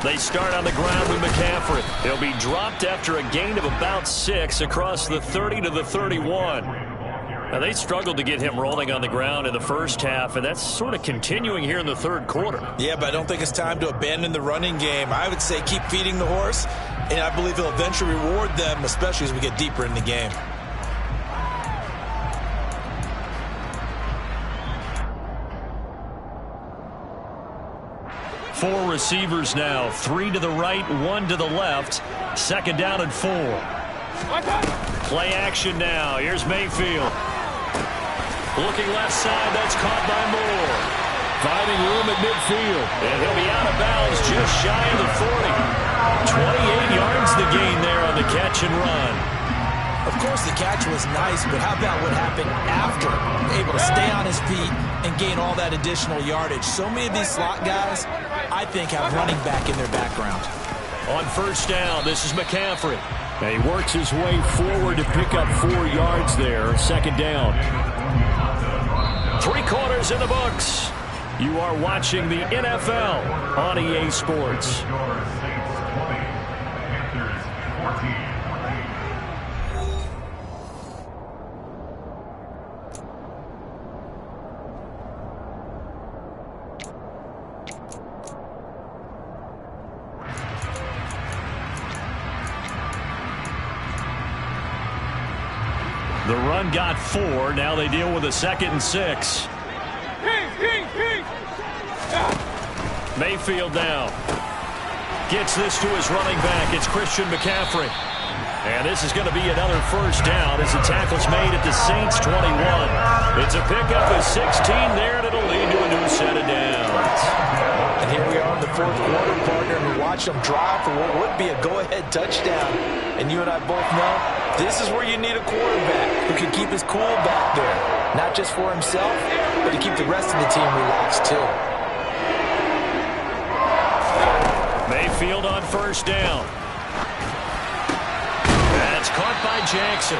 They start on the ground with McCaffrey. He'll be dropped after a gain of about 6 across the 30 to the 31. Now, they struggled to get him rolling on the ground in the first half, and that's sort of continuing here in the 3rd quarter. Yeah, but I don't think it's time to abandon the running game. I would say keep feeding the horse, and I believe he'll eventually reward them, especially as we get deeper in the game. Four receivers now, 3 to the right, 1 to the left. 2nd down and 4. Play action now. Here's Mayfield. Looking left side, that's caught by Moore. Finding room at midfield. And he'll be out of bounds just shy of the 40. 28 yards the gain there on the catch and run. Of course, the catch was nice, but how about what happened after? Able to stay on his feet and gain all that additional yardage. So many of these slot guys, I think, have running back in their background. On 1st down, this is McCaffrey. And he works his way forward to pick up 4 yards there. 2nd down. 3 quarters in the books. You are watching the NFL on EA Sports. The run got 4. Now they deal with a 2nd and 6. Mayfield now. Gets this to his running back. It's Christian McCaffrey. And this is going to be another 1st down as the tackle's made at the Saints 21. It's a pickup of 16 there, and it'll lead to a new set of downs. And here we are in the 4th quarter, partner, and we watch them drive for what would be a go-ahead touchdown. And you and I both know this is where you need a quarterback who can keep his cool back there. Not just for himself, but to keep the rest of the team relaxed too. Mayfield on 1st down. That's caught by Jackson.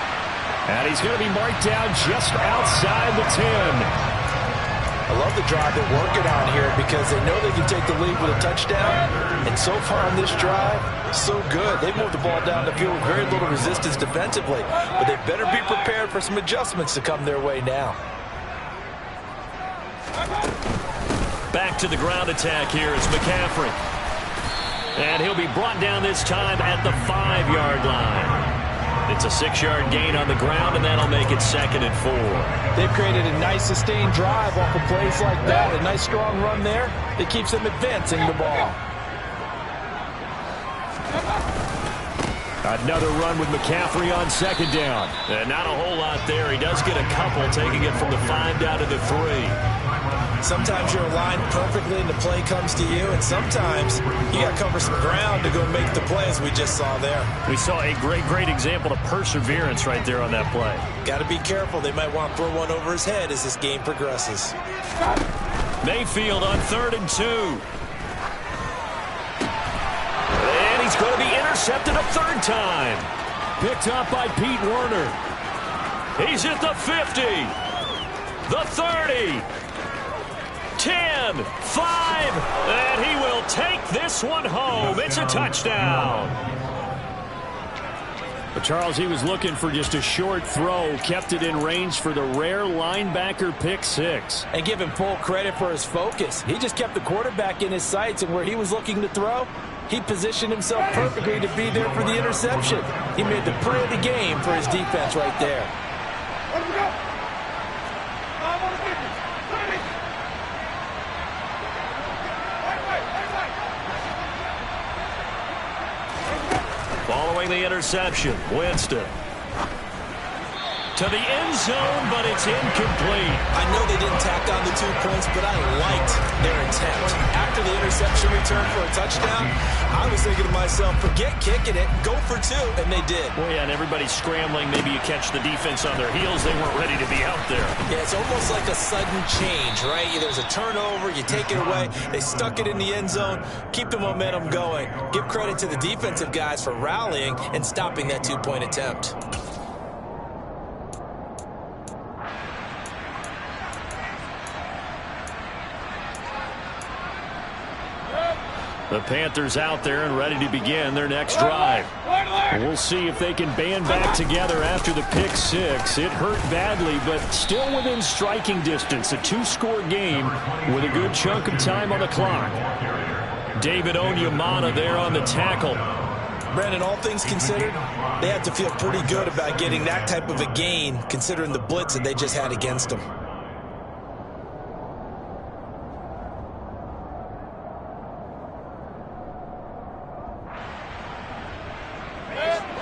And he's going to be marked down just outside the 10. I love the drive they're working on here because they know they can take the lead with a touchdown. And so far on this drive, so good. They've moved the ball down the field with very little resistance defensively. But they better be prepared for some adjustments to come their way now. Back to the ground attack here is McCaffrey. And he'll be brought down this time at the 5-yard line. It's a 6-yard gain on the ground, and that'll make it 2nd and 4. They've created a nice sustained drive off of plays like that. A nice strong run there. It keeps them advancing the ball. Another run with McCaffrey on 2nd down. And not a whole lot there. He does get a couple, taking it from the 5 down to the 3. Sometimes you're aligned perfectly and the play comes to you, and sometimes you got to cover some ground to go make the play, as we just saw there. We saw a great example of perseverance right there on that play. Got to be careful. They might want to throw one over his head as this game progresses. Mayfield on 3rd and 2. And he's going to be intercepted a 3rd time. Picked up by Pete Werner. He's at the 50. The 30. 10, 5, and he will take this one home. It's a touchdown. But Charles, he was looking for just a short throw, kept it in range for the rare linebacker pick 6. And give him full credit for his focus. He just kept the quarterback in his sights, and where he was looking to throw, he positioned himself perfectly to be there for the interception. He made the play of the game for his defense right there. Following the interception, Winston to the end zone, but it's incomplete. I know they didn't tack on the 2 points, but I liked their attempt. After the interception return for a touchdown, I was thinking to myself, forget kicking it, go for 2, and they did. Well, yeah, and everybody's scrambling. Maybe you catch the defense on their heels. They weren't ready to be out there. Yeah, it's almost like a sudden change, right? There's a turnover, you take it away. They stuck it in the end zone. Keep the momentum going. Give credit to the defensive guys for rallying and stopping that 2-point attempt. The Panthers out there and ready to begin their next drive. We'll see if they can band back together after the pick 6. It hurt badly, but still within striking distance. A 2-score game with a good chunk of time on the clock. David Onyemata there on the tackle. Brandon, all things considered, they have to feel pretty good about getting that type of a gain, considering the blitz that they just had against them.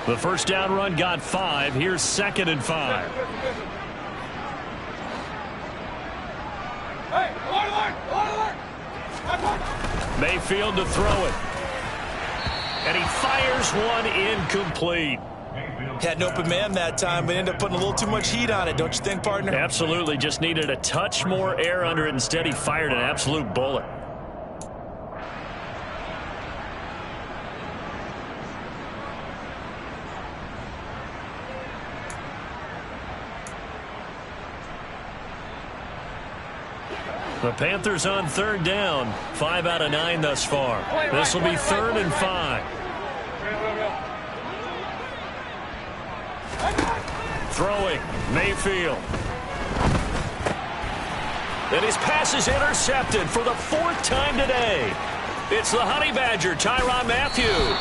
The first down run got 5. Here's 2nd and 5. Mayfield to throw it. And he fires one incomplete. Had an open man that time, but ended up putting a little too much heat on it, don't you think, partner? Absolutely. Just needed a touch more air under it. Instead, he fired an absolute bullet. The Panthers on 3rd down. 5 out of 9 thus far. This will be 3rd and 5. Throwing, Mayfield. And his pass is intercepted for the 4th time today. It's the Honey Badger, Tyrann Mathieu.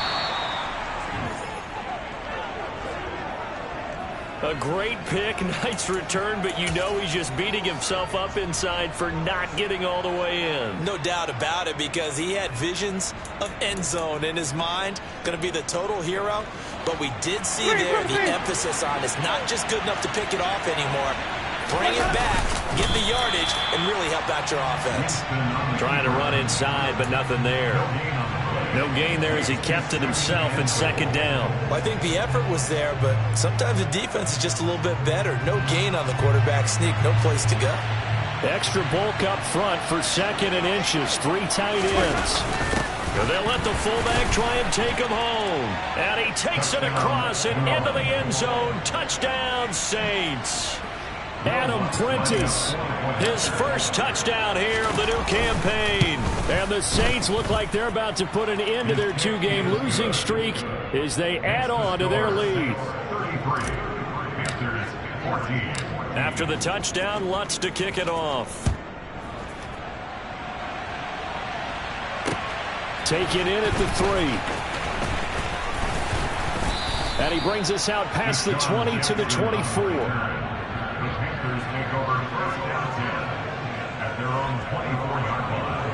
A great pick, nice return, but you know he's just beating himself up inside for not getting all the way in. No doubt about it, because he had visions of end zone in his mind. Going to be the total hero, but we did see there the emphasis on it's not just good enough to pick it off anymore. Bring it back, get the yardage, and really help out your offense. Trying to run inside, but nothing there. No gain there as he kept it himself in 2nd down. Well, I think the effort was there, but sometimes the defense is just a little bit better. No gain on the quarterback sneak, no place to go. Extra bulk up front for 2nd and inches. 3 tight ends. They'll let the fullback try and take him home. And he takes it across and into the end zone. Touchdown, Saints. Adam Prentice, his first touchdown here of the new campaign. And the Saints look like they're about to put an end to their 2-game losing streak as they add on to their lead. After the touchdown, Lutz to kick it off. Take it in at the 3. And he brings us out past the 20 to the 24. The Panthers take over first down 10 at their own 24-yard line.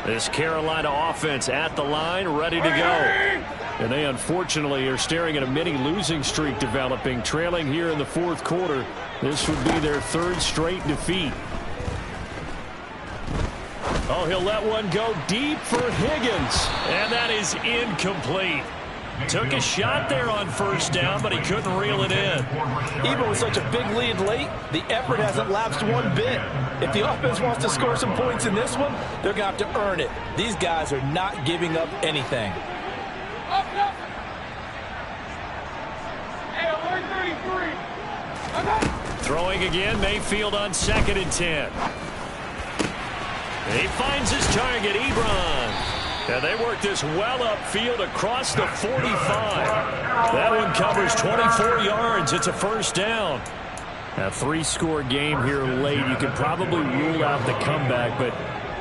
This Carolina offense at the line, ready to go. And they unfortunately are staring at a mini losing streak developing, trailing here in the 4th quarter. This would be their 3rd straight defeat. Oh, he'll let one go deep for Higgins. And that is incomplete. Took a shot there on first down, but he couldn't reel it in. Even with such a big lead late, the effort hasn't lapsed one bit. If the offense wants to score some points in this one, they're going to have to earn it. These guys are not giving up anything. Throwing again, Mayfield on 2nd and 10. He finds his target, Ebron. And they work this well upfield across the 45. That one covers 24 yards. It's a first down. A 3-score game here late. You could probably rule out the comeback, but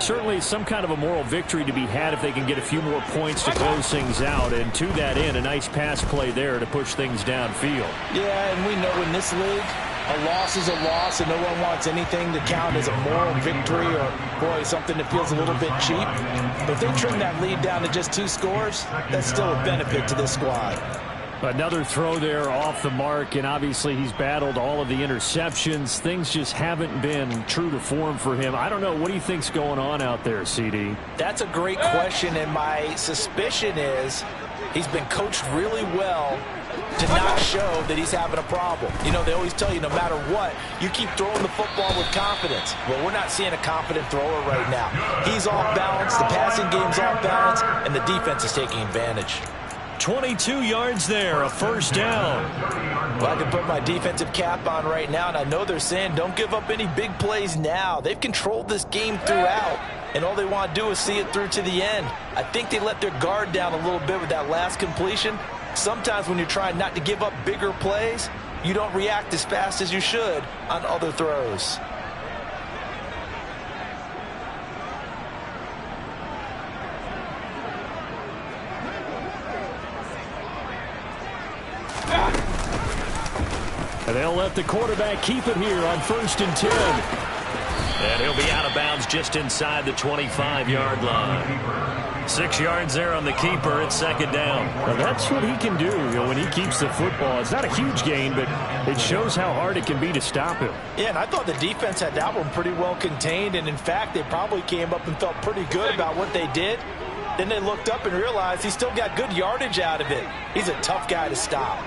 certainly some kind of a moral victory to be had if they can get a few more points to close things out. And to that end, a nice pass play there to push things downfield. Yeah, and we know in this league, a loss is a loss, and no one wants anything to count as a moral victory or, boy, something that feels a little bit cheap. But if they trim that lead down to just 2 scores, that's still a benefit to this squad. Another throw there off the mark, and obviously he's battled all of the interceptions. Things just haven't been true to form for him. I don't know. What do you think's going on out there, CD? That's a great question, and my suspicion is he's been coached really well to not show that he's having a problem. You know, they always tell you no matter what, you keep throwing the football with confidence. Well, we're not seeing a confident thrower right now. He's off balance, the passing game's off balance, and the defense is taking advantage. 22 yards there, a first down. Well, I can put my defensive cap on right now, and I know they're saying don't give up any big plays now. They've controlled this game throughout, and all they want to do is see it through to the end. I think they let their guard down a little bit with that last completion. Sometimes when you're trying not to give up bigger plays, you don't react as fast as you should on other throws. And they'll let the quarterback keep it here on 1st and 10. And he'll be out of bounds just inside the 25-yard line. 6 yards there on the keeper. It's 2nd down. Well, that's what he can do, when he keeps the football. It's not a huge gain, but it shows how hard it can be to stop him. Yeah, and I thought the defense had that one pretty well contained, and in fact, they probably came up and felt pretty good about what they did. Then they looked up and realized he still got good yardage out of it. He's a tough guy to stop.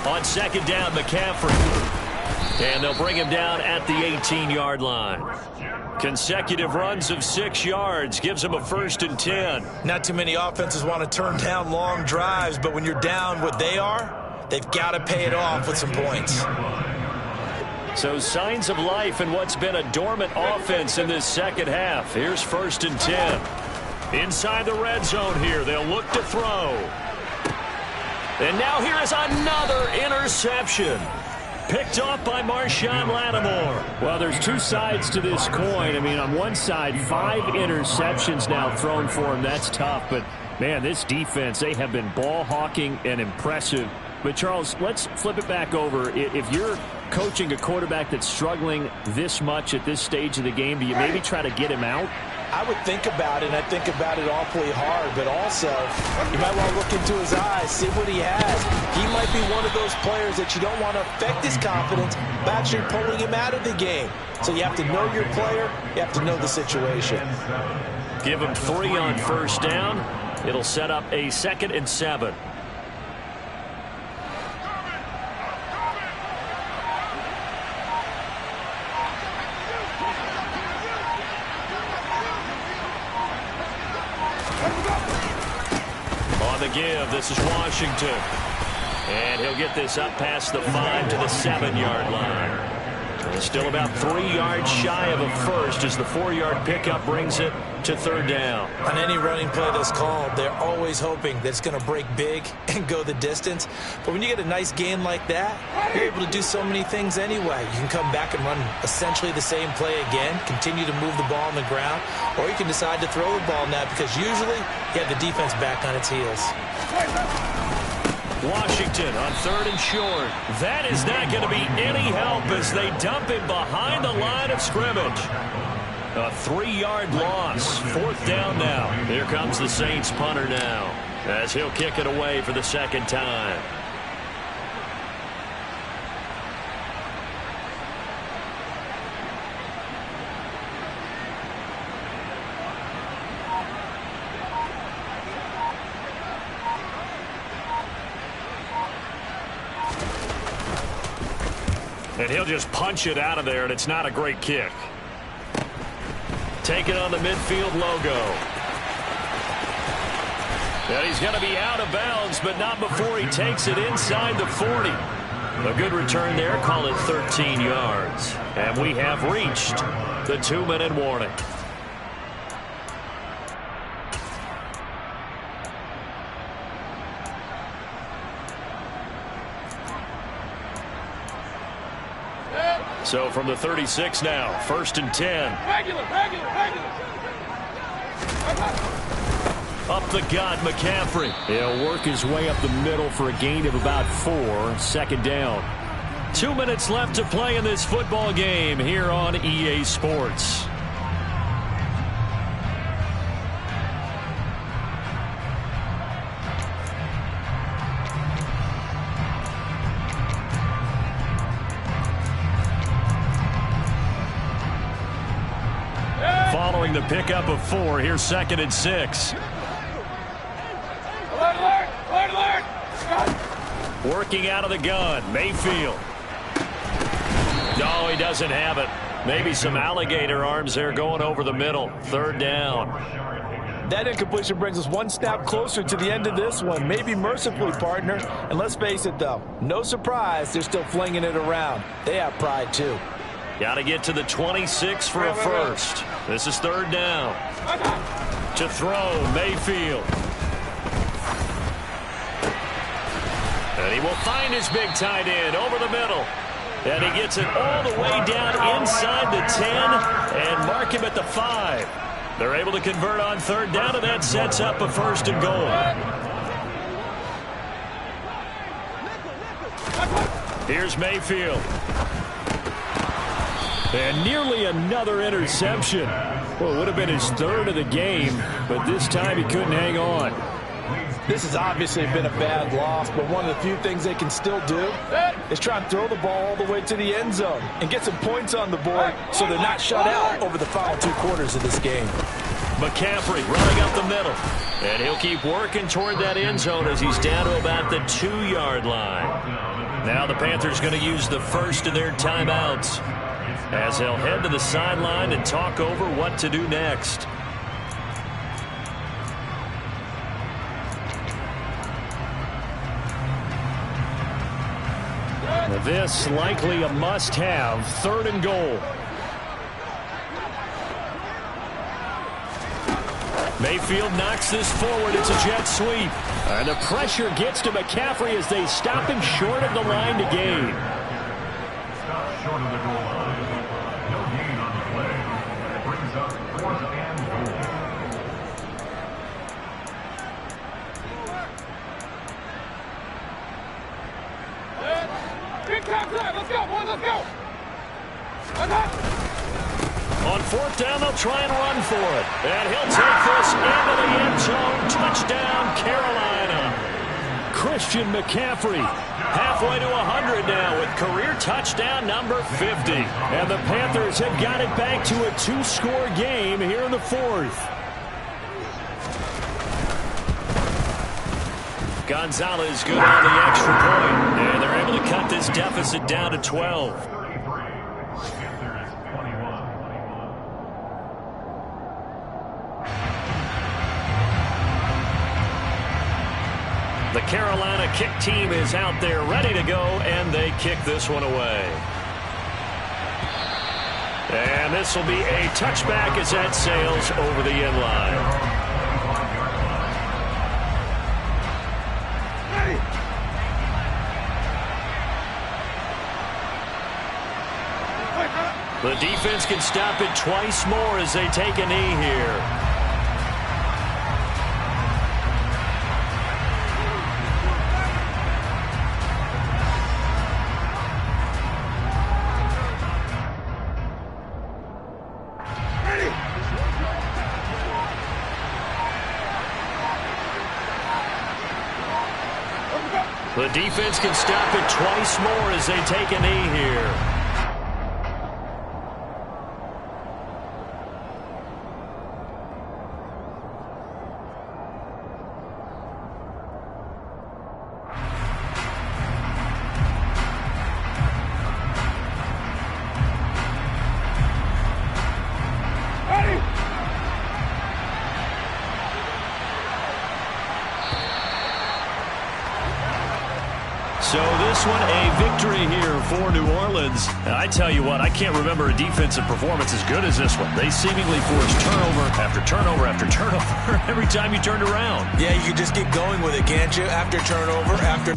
On 2nd down, McCaffrey. And they'll bring him down at the 18-yard line. Consecutive runs of 6 yards gives him a 1st and 10. Not too many offenses want to turn down long drives, but when you're down what they are, they've got to pay it off with some points. So signs of life in what's been a dormant offense in this second half. Here's 1st and 10. Inside the red zone here, they'll look to throw. And now here is another interception. Picked off by Marshawn Lattimore. Well, there's 2 sides to this coin. I mean, on one side, 5 interceptions now thrown for him. That's tough. But, man, this defense, they have been ball hawking and impressive. But, Charles, let's flip it back over. If you're coaching a quarterback that's struggling this much at this stage of the game, do you maybe try to get him out? I would think about it, and I think about it awfully hard, but also you might want to look into his eyes, see what he has. He might be one of those players that you don't want to affect his confidence by actually pulling him out of the game. So you have to know your player, you have to know the situation. Give him 3 on first down. It'll set up a 2nd and 7. On the give, this is Washington. And he'll get this up past the 5 to the 7-yard line. Still about 3 yards shy of a first as the 4-yard pickup brings it to 3rd down. On any running play that's called, they're always hoping that it's going to break big and go the distance. But when you get a nice gain like that, you're able to do so many things anyway. You can come back and run essentially the same play again, continue to move the ball on the ground, or you can decide to throw the ball now because usually you have the defense back on its heels. Washington on 3rd and short. That is not going to be any help as they dump him behind the line of scrimmage. A 3-yard loss. 4th down now. Here comes the Saints punter now as he'll kick it away for the 2nd time. And he'll just punch it out of there, and it's not a great kick. Take it on the midfield logo. And he's going to be out of bounds, but not before he takes it inside the 40. A good return there, call it 13 yards. And we have reached the 2-minute warning. So from the 36 now, 1st and 10. Up the gut, McCaffrey. He'll work his way up the middle for a gain of about 4. 2nd down. 2 minutes left to play in this football game here on EA Sports. Following the pickup of 4, here's 2nd and 6. Working out of the gun, Mayfield. No, he doesn't have it. Maybe some alligator arms there going over the middle. 3rd down. That incompletion brings us 1 snap closer to the end of this one. Maybe mercifully, partner. And let's face it, though, no surprise, they're still flinging it around. They have pride, too. Got to get to the 26 for a first. This is 3rd down. To throw, Mayfield. And he will find his big tight end over the middle. And he gets it all the way down inside the 10 and mark him at the 5. They're able to convert on 3rd down, and that sets up a 1st and goal. Here's Mayfield. And nearly another interception. Well, it would have been his 3rd of the game, but this time he couldn't hang on. This has obviously been a bad loss, but one of the few things they can still do is try and throw the ball all the way to the end zone and get some points on the board so they're not shut out over the final 2 quarters of this game. McCaffrey running up the middle. And he'll keep working toward that end zone as he's down to about the 2-yard line. Now the Panthers going to use the first of their timeouts as they'll head to the sideline and talk over what to do next. This likely a must-have, 3rd and goal. Mayfield knocks this forward. It's a jet sweep. And the pressure gets to McCaffrey as they stop him short of the line to gain. Stop short of the goal line. No gain on the play. Brings up 4th and goal. On 4th down, they'll try and run for it. And he'll take this into the end zone. Touchdown, Carolina. Christian McCaffrey halfway to 100 now with career touchdown number 50. And the Panthers have got it back to a 2-score game here in the 4th. Gonzalez good on the extra point, and they're able to cut this deficit down to 12. The Carolina kick team is out there ready to go, and they kick this one away. And this will be a touchback as that sails over the end line. The defense can stop it twice more as they take a knee here. The defense can stop it twice more as they take a knee here. So this one a victory here for New Orleans. And I tell you what, I can't remember a defensive performance as good as this one. They seemingly forced turnover after turnover after turnover every time you turned around. Yeah, you can just keep going with it, can't you? After turnover, after...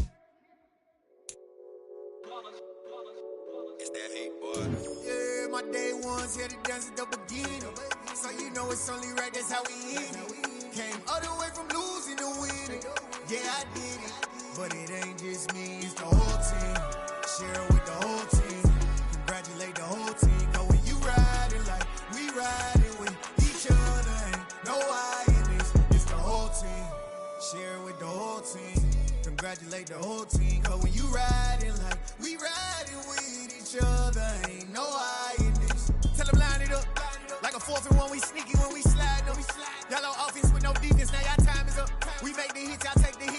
It's that hate, boy. Yeah, my day ones here to dance at the beginning. So you know it's only right, that's how we end it. Came all the way from losing to winning. Yeah, I did it. But it ain't just me, it's the whole team. Share it with the whole team. Congratulate the whole team. Cause when you riding like we riding with each other, ain't no I in this. It's the whole team. Share it with the whole team. Congratulate the whole team. Cause when you riding like we riding with each other, ain't no I in this. Tell them line it up. Like a 4th and 1, we sneaky when we slide. Y'all on offense with no defense, now y'all time is up. We make the hits, y'all take the hits.